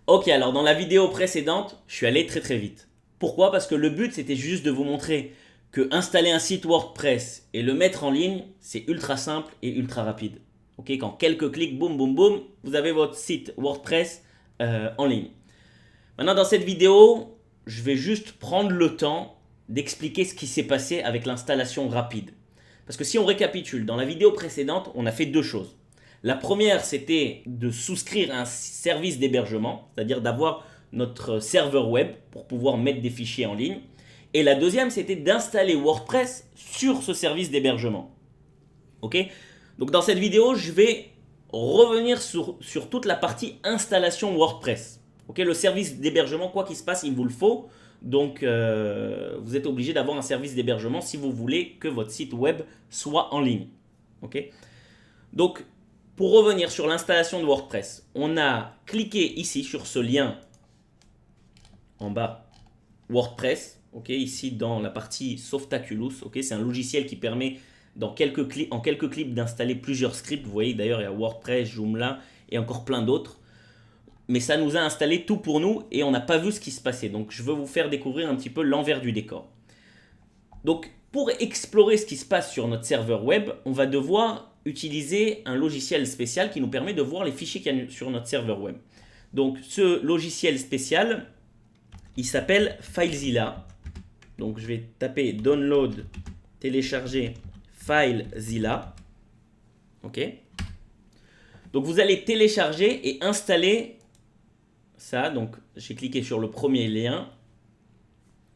Ok, alors dans la vidéo précédente, je suis allé très vite. Pourquoi? Parce que le but c'était juste de vous montrer que installer un site WordPress et le mettre en ligne, c'est ultra simple et ultra rapide. Ok, qu'en quelques clics, boum boum boum, vous avez votre site WordPress en ligne. Maintenant dans cette vidéo, je vais juste prendre le temps d'expliquer ce qui s'est passé avec l'installation rapide. Parce que si on récapitule, dans la vidéo précédente, on a fait deux choses. La première, c'était de souscrire à un service d'hébergement, c'est-à-dire d'avoir notre serveur web pour pouvoir mettre des fichiers en ligne. Et la deuxième, c'était d'installer WordPress sur ce service d'hébergement. Ok? Donc dans cette vidéo, je vais revenir sur toute la partie installation WordPress. Ok? Le service d'hébergement, quoi qu'il se passe, il vous le faut. Donc vous êtes obligé d'avoir un service d'hébergement si vous voulez que votre site web soit en ligne. Ok? Donc pour revenir sur l'installation de WordPress, on a cliqué ici sur ce lien en bas, WordPress, ok, ici dans la partie Softaculous, ok, c'est un logiciel qui permet en quelques clics d'installer plusieurs scripts. Vous voyez d'ailleurs il y a WordPress, Joomla et encore plein d'autres. Mais ça nous a installé tout pour nous et on n'a pas vu ce qui se passait. Donc je veux vous faire découvrir un petit peu l'envers du décor. Donc pour explorer ce qui se passe sur notre serveur web, on va devoir utiliser un logiciel spécial qui nous permet de voir les fichiers qu'il y a sur notre serveur web. Donc ce logiciel spécial, il s'appelle FileZilla. Donc je vais taper download, télécharger FileZilla. Ok. Donc vous allez télécharger et installer ça. Donc j'ai cliqué sur le premier lien.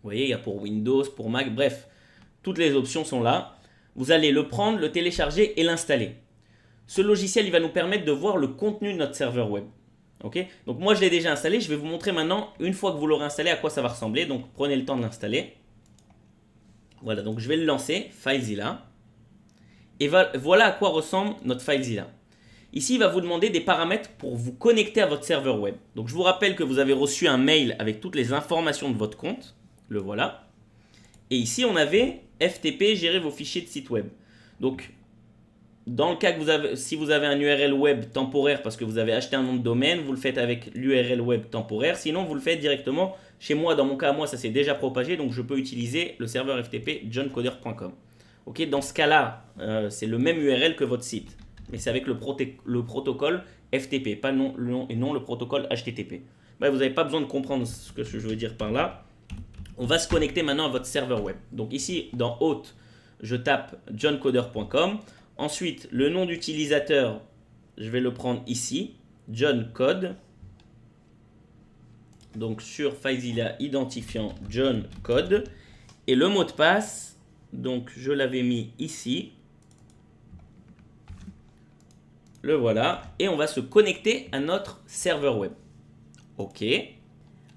Vous voyez, il y a pour Windows, pour Mac, bref, toutes les options sont là. Vous allez le prendre, le télécharger et l'installer. Ce logiciel, il va nous permettre de voir le contenu de notre serveur web. Ok? Donc moi, je l'ai déjà installé. Je vais vous montrer maintenant, une fois que vous l'aurez installé, à quoi ça va ressembler. Donc prenez le temps de l'installer. Voilà, donc je vais le lancer, FileZilla. Et voilà à quoi ressemble notre FileZilla. Ici, il va vous demander des paramètres pour vous connecter à votre serveur web. Donc je vous rappelle que vous avez reçu un mail avec toutes les informations de votre compte. Le voilà. Et ici, on avait FTP, gérer vos fichiers de site web. Donc, dans le cas que si vous avez un URL web temporaire parce que vous avez acheté un nom de domaine, vous le faites avec l'URL web temporaire. Sinon, vous le faites directement chez moi. Dans mon cas, moi, ça s'est déjà propagé. Donc, je peux utiliser le serveur FTP johncoder.com. Ok, dans ce cas-là, c'est le même URL que votre site. Mais c'est avec le protocole FTP, pas non le protocole HTTP. Bref, vous n'avez pas besoin de comprendre ce que je veux dire par là. On va se connecter maintenant à votre serveur web. Donc ici, dans Hôte, je tape johncoder.com. Ensuite, le nom d'utilisateur, je vais le prendre ici, johncode. Donc sur FileZilla, identifiant johncode. Et le mot de passe, donc je l'avais mis ici. Le voilà. Et on va se connecter à notre serveur web. OK.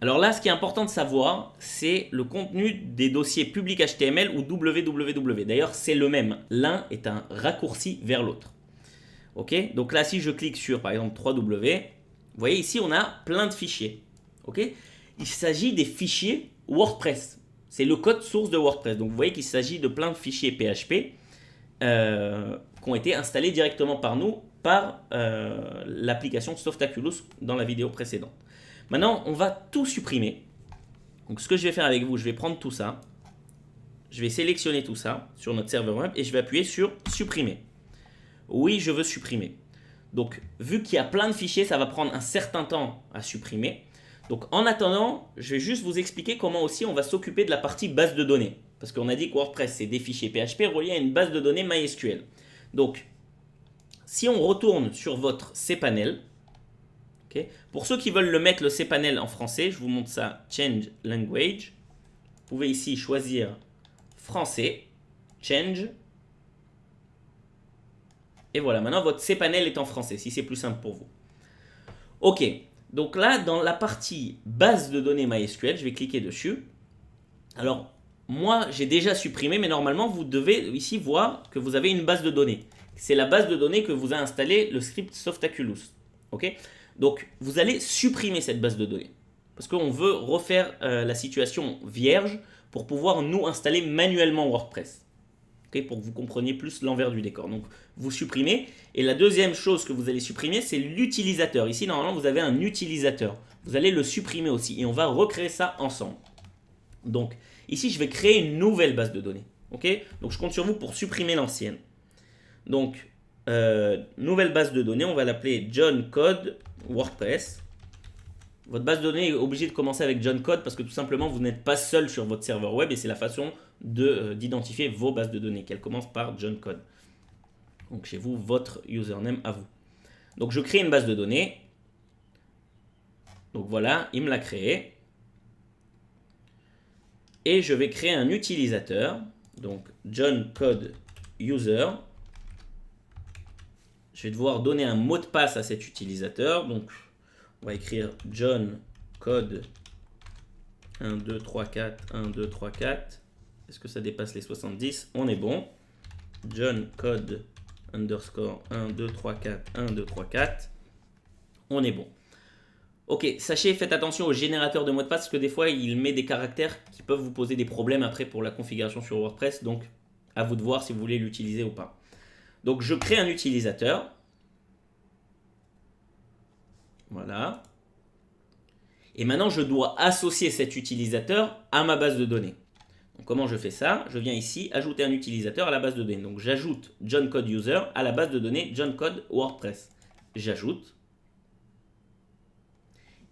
Alors là, ce qui est important de savoir, c'est le contenu des dossiers public HTML ou www. D'ailleurs, c'est le même. L'un est un raccourci vers l'autre. Ok. Donc là, si je clique sur, par exemple, 3W, vous voyez ici, on a plein de fichiers. Ok. Il s'agit des fichiers WordPress. C'est le code source de WordPress. Donc vous voyez qu'il s'agit de plein de fichiers PHP qui ont été installés directement par nous, par l'application Softaculous dans la vidéo précédente. Maintenant, on va tout supprimer. Donc, ce que je vais faire avec vous, je vais prendre tout ça. Je vais sélectionner tout ça sur notre serveur web et je vais appuyer sur supprimer. Oui, je veux supprimer. Donc, vu qu'il y a plein de fichiers, ça va prendre un certain temps à supprimer. Donc, en attendant, je vais juste vous expliquer comment aussi on va s'occuper de la partie base de données. Parce qu'on a dit que WordPress, c'est des fichiers PHP reliés à une base de données MySQL. Donc, si on retourne sur votre cPanel, pour ceux qui veulent le mettre le cPanel en français, je vous montre ça, Change Language. Vous pouvez ici choisir français, Change. Et voilà, maintenant votre cPanel est en français, si c'est plus simple pour vous. Ok, donc là, dans la partie base de données MySQL, je vais cliquer dessus. Alors, moi, j'ai déjà supprimé, mais normalement, vous devez ici voir que vous avez une base de données. C'est la base de données que vous a installé le script Softaculous. Ok. Donc, vous allez supprimer cette base de données parce qu'on veut refaire la situation vierge pour pouvoir nous installer manuellement WordPress. pour que vous compreniez plus l'envers du décor. Donc vous supprimez. Et la deuxième chose que vous allez supprimer, c'est l'utilisateur. Ici, normalement, vous avez un utilisateur. Vous allez le supprimer aussi. Et on va recréer ça ensemble. Donc ici, je vais créer une nouvelle base de données. Donc je compte sur vous pour supprimer l'ancienne. Donc, nouvelle base de données, on va l'appeler John Code WordPress. Votre base de données est obligée de commencer avec John Code parce que tout simplement, vous n'êtes pas seul sur votre serveur web et c'est la façon d'identifier vos bases de données, qu'elles commencent par John Code. Donc, chez vous, votre username à vous. Donc, je crée une base de données. Donc, voilà, il me l'a créée. Et je vais créer un utilisateur. Donc, John Code User. Je vais devoir donner un mot de passe à cet utilisateur. Donc, on va écrire John Code 1, 2, 3, 4, 1, 2, 3, 4. Est-ce que ça dépasse les 70? On est bon. John Code underscore 1, 2, 3, 4, 1, 2, 3, 4. On est bon. Ok, sachez, faites attention au générateur de mot de passe parce que des fois, il met des caractères qui peuvent vous poser des problèmes après pour la configuration sur WordPress. Donc, à vous de voir si vous voulez l'utiliser ou pas. Donc, je crée un utilisateur. Voilà. Et maintenant, je dois associer cet utilisateur à ma base de données. Donc, comment je fais ça? Je viens ici, ajouter un utilisateur à la base de données. Donc, j'ajoute John Code User à la base de données John Code WordPress. J'ajoute.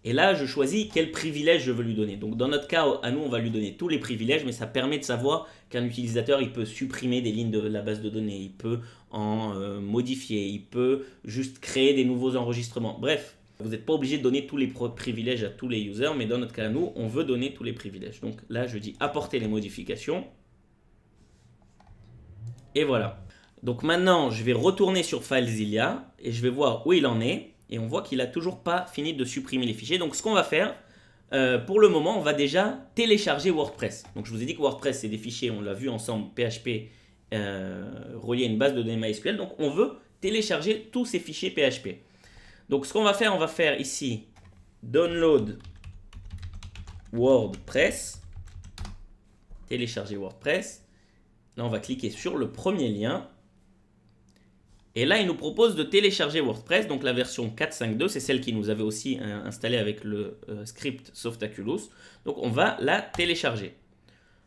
Et là, je choisis quel privilège je veux lui donner. Donc, dans notre cas, à nous, on va lui donner tous les privilèges, mais ça permet de savoir qu'un utilisateur, il peut supprimer des lignes de la base de données, il peut en modifier, il peut juste créer des nouveaux enregistrements. Bref, vous n'êtes pas obligé de donner tous les privilèges à tous les users, mais dans notre cas, à nous, on veut donner tous les privilèges. Donc là, je dis apporter les modifications. Et voilà. Donc maintenant, je vais retourner sur FileZilla et je vais voir où il en est. Et on voit qu'il n'a toujours pas fini de supprimer les fichiers. Donc ce qu'on va faire, pour le moment, on va déjà télécharger WordPress. Donc je vous ai dit que WordPress, c'est des fichiers, on l'a vu ensemble, PHP reliés à une base de données MySQL. Donc on veut télécharger tous ces fichiers PHP. Donc ce qu'on va faire ici, download WordPress, télécharger WordPress. Là, on va cliquer sur le premier lien. Et là, il nous propose de télécharger WordPress, donc la version 4.5.2, c'est celle qui nous avait aussi installée avec le script Softaculous. Donc, on va la télécharger.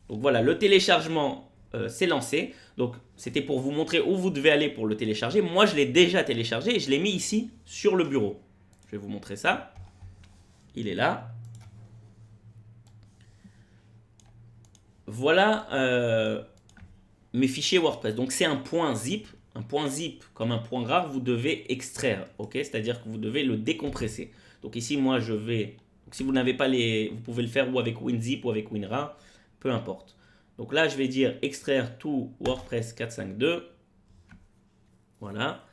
Donc voilà, le téléchargement s'est lancé. Donc, c'était pour vous montrer où vous devez aller pour le télécharger. Moi, je l'ai déjà téléchargé et je l'ai mis ici sur le bureau. Je vais vous montrer ça. Il est là. Voilà mes fichiers WordPress. Donc, c'est un point zip. Un point zip comme un point gras, vous devez extraire, c'est-à-dire que vous devez le décompresser. Donc ici, moi, je vais... Donc, si vous n'avez pas les... Vous pouvez le faire ou avec WinZip ou avec WinRAR, peu importe. Donc là, je vais dire extraire tout WordPress 4.5.2. Voilà.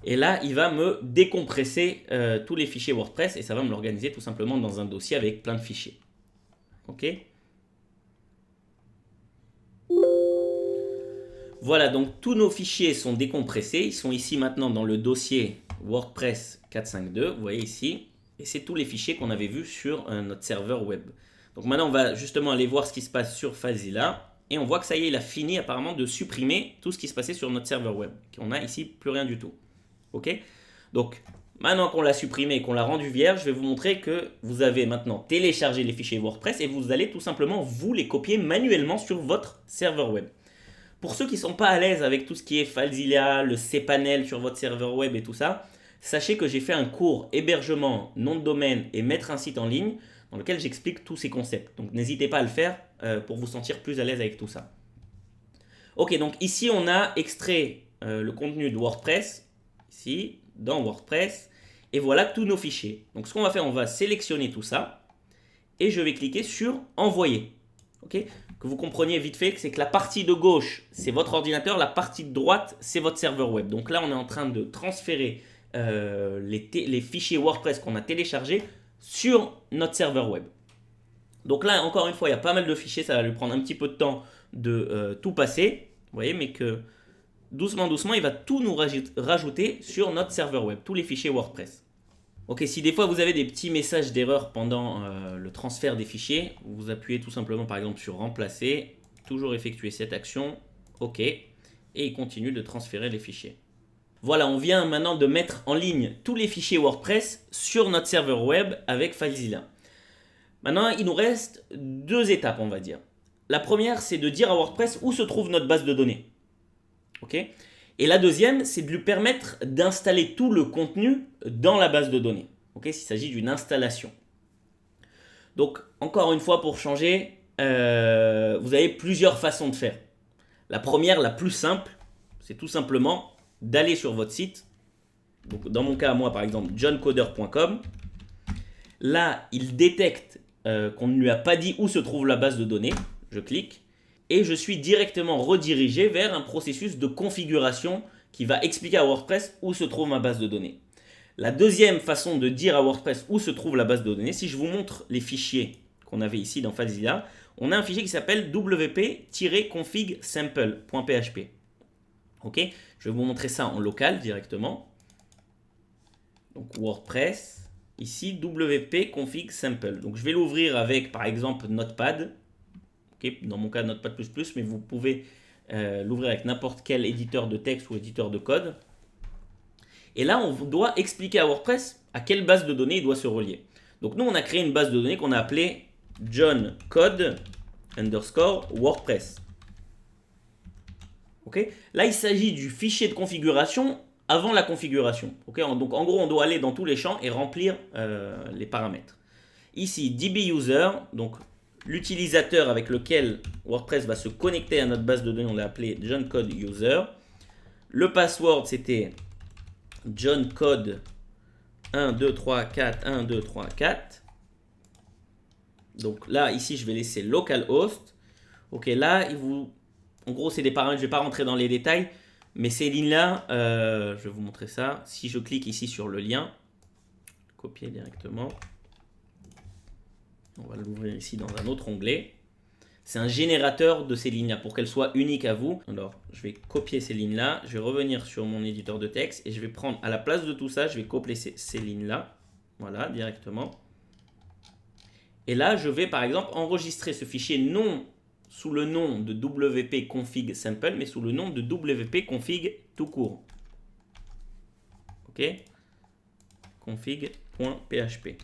Et là, il va me décompresser tous les fichiers WordPress et ça va me l'organiser tout simplement dans un dossier avec plein de fichiers. OK ? Voilà, donc tous nos fichiers sont décompressés. Ils sont ici maintenant dans le dossier WordPress 4.5.2. Vous voyez ici. Et c'est tous les fichiers qu'on avait vus sur notre serveur web. Donc maintenant, on va justement aller voir ce qui se passe sur FileZilla. Et on voit que ça y est, il a fini apparemment de supprimer tout ce qui se passait sur notre serveur web. On a ici plus rien du tout. OK ? Donc maintenant qu'on l'a supprimé et qu'on l'a rendu vierge, je vais vous montrer que vous avez maintenant téléchargé les fichiers WordPress et vous allez tout simplement vous les copier manuellement sur votre serveur web. Pour ceux qui ne sont pas à l'aise avec tout ce qui est FileZilla, le cPanel sur votre serveur web et tout ça, sachez que j'ai fait un cours hébergement, nom de domaine et mettre un site en ligne dans lequel j'explique tous ces concepts. Donc n'hésitez pas à le faire pour vous sentir plus à l'aise avec tout ça. Ok, donc ici on a extrait le contenu de WordPress, ici, dans WordPress, et voilà tous nos fichiers. Donc ce qu'on va faire, on va sélectionner tout ça et je vais cliquer sur envoyer. Ok ? Que vous compreniez vite fait, c'est que la partie de gauche, c'est votre ordinateur, la partie de droite, c'est votre serveur web. Donc là, on est en train de transférer les fichiers WordPress qu'on a téléchargés sur notre serveur web. Donc là, encore une fois, il y a pas mal de fichiers, ça va lui prendre un petit peu de temps de tout passer. Vous voyez, mais que doucement, doucement, il va tout nous rajouter sur notre serveur web, tous les fichiers WordPress. Ok, si des fois vous avez des petits messages d'erreur pendant le transfert des fichiers, vous appuyez tout simplement par exemple sur remplacer, toujours effectuer cette action OK. Et il continue de transférer les fichiers. Voilà, on vient maintenant de mettre en ligne tous les fichiers WordPress sur notre serveur web avec FileZilla. Maintenant, il nous reste 2 étapes, on va dire. La première, c'est de dire à WordPress où se trouve notre base de données. OK ? Et la deuxième, c'est de lui permettre d'installer tout le contenu dans la base de données. OK ? S'il s'agit d'une installation. Donc, encore une fois, pour changer, vous avez plusieurs façons de faire. La première, la plus simple, c'est tout simplement d'aller sur votre site. Donc, dans mon cas, moi, par exemple, johncoder.com. Là, il détecte qu'on ne lui a pas dit où se trouve la base de données. Je clique et je suis directement redirigé vers un processus de configuration qui va expliquer à WordPress où se trouve ma base de données. La deuxième façon de dire à WordPress où se trouve la base de données, si je vous montre les fichiers qu'on avait ici dans FileZilla, on a un fichier qui s'appelle wp-config-sample.php. Ok, je vais vous montrer ça en local directement. Donc WordPress, ici wp-config-sample. Donc je vais l'ouvrir avec par exemple Notepad. Okay, dans mon cas Notepad++, mais vous pouvez l'ouvrir avec n'importe quel éditeur de texte ou éditeur de code. Et là, on doit expliquer à WordPress à quelle base de données il doit se relier. Donc nous, on a créé une base de données qu'on a appelée johncode_WordPress. Okay, là, il s'agit du fichier de configuration avant la configuration. Okay, donc en gros, on doit aller dans tous les champs et remplir les paramètres. Ici, dbuser, donc l'utilisateur avec lequel WordPress va se connecter à notre base de données, on l'a appelé johnCodeUser. Le password, c'était johncode 1, 2, 3, 4, 1, 2, 3, 4. Donc là, ici, je vais laisser localhost. Ok, là, en gros, c'est des paramètres, je ne vais pas rentrer dans les détails, mais ces lignes-là, je vais vous montrer ça. Si je clique ici sur le lien, copier directement. On va l'ouvrir ici dans un autre onglet. C'est un générateur de ces lignes-là pour qu'elles soient uniques à vous. Alors, je vais copier ces lignes-là. Je vais revenir sur mon éditeur de texte et je vais prendre à la place de tout ça, je vais copier ces lignes-là. Voilà, directement. Et là, je vais par exemple enregistrer ce fichier non sous le nom de wp-config-sample, mais sous le nom de wp-config tout court. OK ? config.php.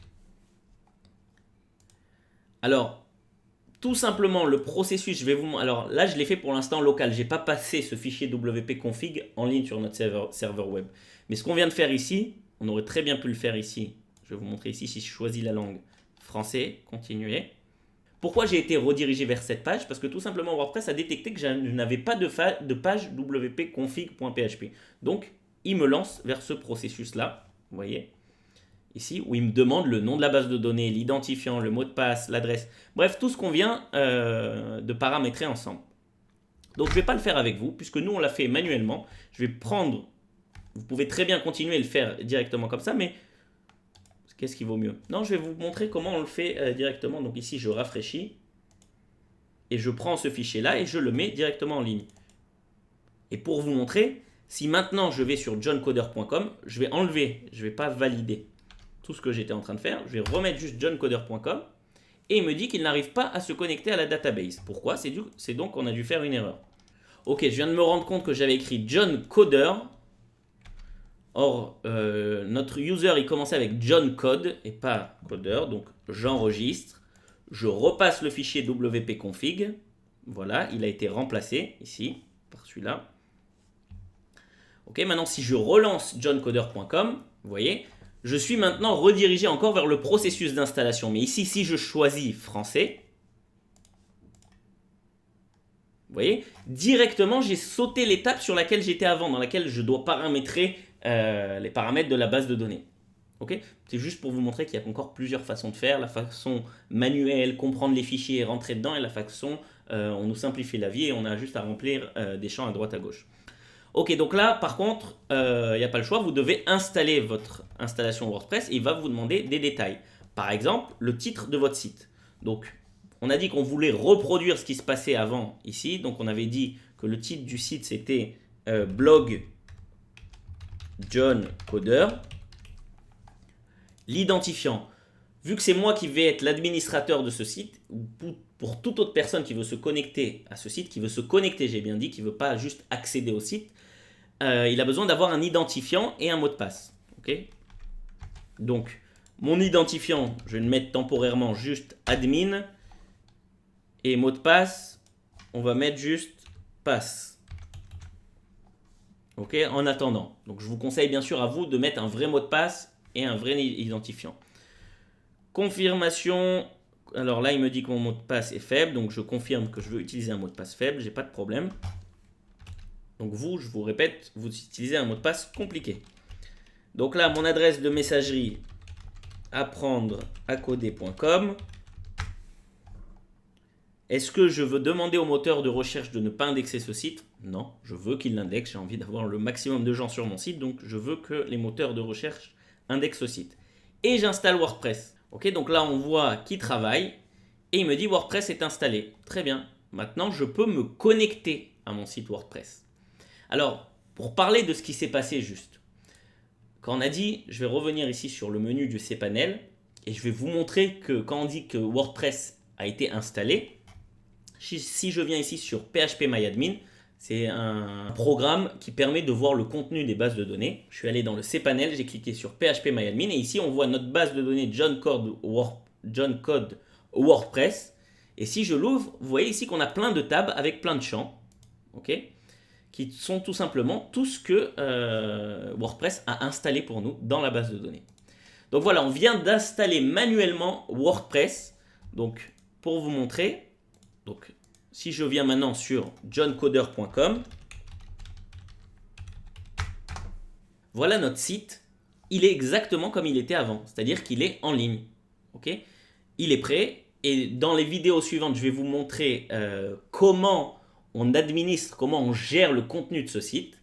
Alors, tout simplement, le processus, alors là, je l'ai fait pour l'instant local. Je n'ai pas passé ce fichier wp-config en ligne sur notre serveur web. Mais ce qu'on vient de faire ici, on aurait très bien pu le faire ici. Je vais vous montrer ici si je choisis la langue français, continuer. Pourquoi j'ai été redirigé vers cette page? Parce que tout simplement, WordPress a détecté que je n'avais pas de page wp-config.php. Donc, il me lance vers ce processus-là, vous voyez, ici, où il me demande le nom de la base de données, l'identifiant, le mot de passe, l'adresse, bref, tout ce qu'on vient de paramétrer ensemble. Donc, je ne vais pas le faire avec vous, puisque nous, on l'a fait manuellement. Je vais prendre, vous pouvez très bien continuer à le faire directement comme ça, mais qu'est-ce qui vaut mieux? Non, je vais vous montrer comment on le fait directement. Donc ici, je rafraîchis et je prends ce fichier-là et je le mets directement en ligne. Et pour vous montrer, si maintenant je vais sur johncoder.com, je vais enlever, je ne vais pas valider tout ce que j'étais en train de faire. Je vais remettre juste johncoder.com et il me dit qu'il n'arrive pas à se connecter à la database. Pourquoi? C'est donc qu'on a dû faire une erreur. Ok, je viens de me rendre compte que j'avais écrit johncoder. Or, notre user, il commençait avec John Code et pas Coder. Donc, j'enregistre. Je repasse le fichier wp-config. Voilà, il a été remplacé ici par celui-là. Ok, maintenant, si je relance johncoder.com, vous voyez, je suis maintenant redirigé encore vers le processus d'installation. Mais ici, si je choisis français, vous voyez, directement, j'ai sauté l'étape sur laquelle j'étais avant, dans laquelle je dois paramétrer les paramètres de la base de données. Okay, c'est juste pour vous montrer qu'il y a encore plusieurs façons de faire. La façon manuelle, comprendre les fichiers et rentrer dedans, et la façon on nous simplifie la vie et on a juste à remplir des champs à droite à gauche. Ok, donc là par contre, il n'y a pas le choix, vous devez installer votre installation WordPress et il va vous demander des détails. Par exemple, le titre de votre site. Donc, on a dit qu'on voulait reproduire ce qui se passait avant ici. Donc, on avait dit que le titre du site c'était blog John Coder. L'identifiant, vu que c'est moi qui vais être l'administrateur de ce site, pour toute autre personne qui veut se connecter à ce site, qui veut se connecter, j'ai bien dit, qui ne veut pas juste accéder au site, il a besoin d'avoir un identifiant et un mot de passe. Okay, donc, mon identifiant, je vais le mettre temporairement juste admin. Et mot de passe, on va mettre juste passe. Ok, en attendant. Donc, je vous conseille bien sûr à vous de mettre un vrai mot de passe et un vrai identifiant. Confirmation. Alors là, il me dit que mon mot de passe est faible. Donc, je confirme que je veux utiliser un mot de passe faible. J'ai pas de problème. Donc, vous, je vous répète, vous utilisez un mot de passe compliqué. Donc là, mon adresse de messagerie, apprendre-à-coder.com. Est-ce que je veux demander au moteur de recherche de ne pas indexer ce site? Non, je veux qu'il l'indexe. J'ai envie d'avoir le maximum de gens sur mon site, donc je veux que les moteurs de recherche indexent ce site. Et j'installe WordPress. Ok, donc là, on voit qu'il travaille et il me dit WordPress est installé. Très bien. Maintenant, je peux me connecter à mon site WordPress. Alors, pour parler de ce qui s'est passé juste, quand on a dit, je vais revenir ici sur le menu du cPanel et je vais vous montrer que quand on dit que WordPress a été installé, si je viens ici sur PHPMyAdmin, c'est un programme qui permet de voir le contenu des bases de données. Je suis allé dans le cPanel, j'ai cliqué sur PHPMyAdmin et ici on voit notre base de données John Code WordPress. Et si je l'ouvre, vous voyez ici qu'on a plein de tabs avec plein de champs. Ok, qui sont tout simplement tout ce que WordPress a installé pour nous dans la base de données. Donc voilà, on vient d'installer manuellement WordPress. Donc pour vous montrer, donc si je viens maintenant sur johncoder.com, voilà notre site. Il est exactement comme il était avant, c'est-à-dire qu'il est en ligne. Ok, il est prêt et dans les vidéos suivantes, je vais vous montrer comment on administre, comment on gère le contenu de ce site.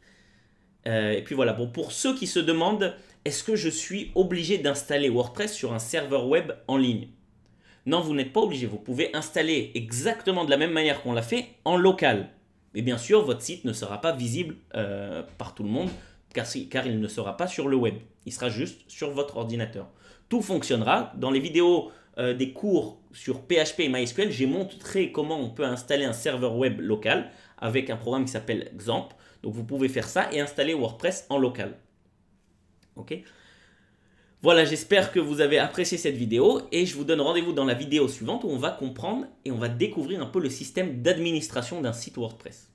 Et puis voilà, bon, pour ceux qui se demandent, est-ce que je suis obligé d'installer WordPress sur un serveur web en ligne? Non, vous n'êtes pas obligé. Vous pouvez installer exactement de la même manière qu'on l'a fait en local. Mais bien sûr, votre site ne sera pas visible par tout le monde car il ne sera pas sur le web. Il sera juste sur votre ordinateur. Tout fonctionnera. Dans les vidéos des cours sur PHP et MySQL, j'ai montré comment on peut installer un serveur web local avec un programme qui s'appelle XAMPP. Donc vous pouvez faire ça et installer WordPress en local. Ok. Voilà, j'espère que vous avez apprécié cette vidéo et je vous donne rendez-vous dans la vidéo suivante où on va comprendre et on va découvrir un peu le système d'administration d'un site WordPress.